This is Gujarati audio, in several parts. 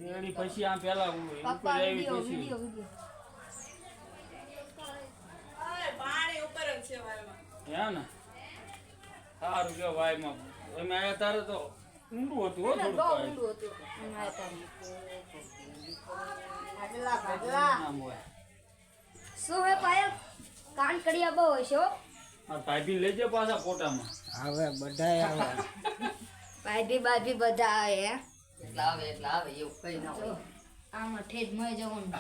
એડી પછી આ પેલા ઉપર આવી પછી પાણી ઉપર જ છે વાયમાં હે ને સારું કે વાયમાં અમે આયા તારે તો ઊંડું હતું હો થોડું નામ હોય શું હે પાયલ કાન કડિયા બહુ હશે હો આ ભાભી લેજે પાછા ફોટામાં હવે બધાય આવે ભાઈ બધા આવે હે એટલા આવે એવું કઈ ના હોય આમાં ઠેઠ મય જવાનું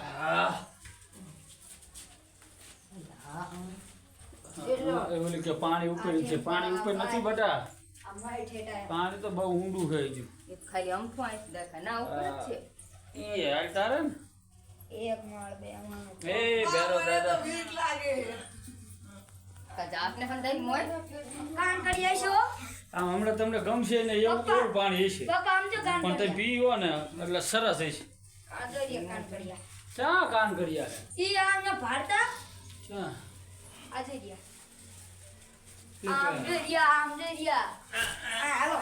ઓલી કે પાણી ઉપર છે પાણી ઉપર નથી બટા આમાં ઠેઠ આવે પાણી તો બહુ ઊંડું થઈ ગયું એક ખાલી અમફાઈ દેખા ના ઉપર જ છે એ હાલ તારે ને એક માળ બે માળ એ બેરો દાદા કાજા આપને પણ દઈ મોય કાન કડિયા છો આમ હમણાં તમને ગમશે ને એવું કેવું પાણી હશે પપ્પા આમ જો કાન પણ તમે પીવો ને એટલે સરસ હશે આ જોઈએ કાન કડિયા ક્યાં કાન કર્યા ઈ આમને ભારતા ક્યાં આ જોઈએ આમ જોઈએ હાલો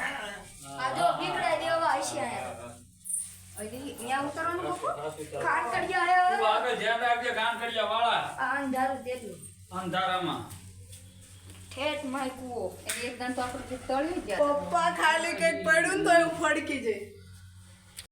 આ જો બીગડા દેવા હશે આયા અલી અહીંયા ઉતરવાનું બાપુ કાન કડિયા હે તું આગળ ધ્યાન રાખજે કાન કર્યા વાળા આ અંધારું તેટલું અંધારામાં ઠેઠ માય કૂવો એક દાન તો આપણે તળ્યું જ ગયા પપ્પા ખાલી કઈક પડ્યું ને તો એવું ફડકી જાય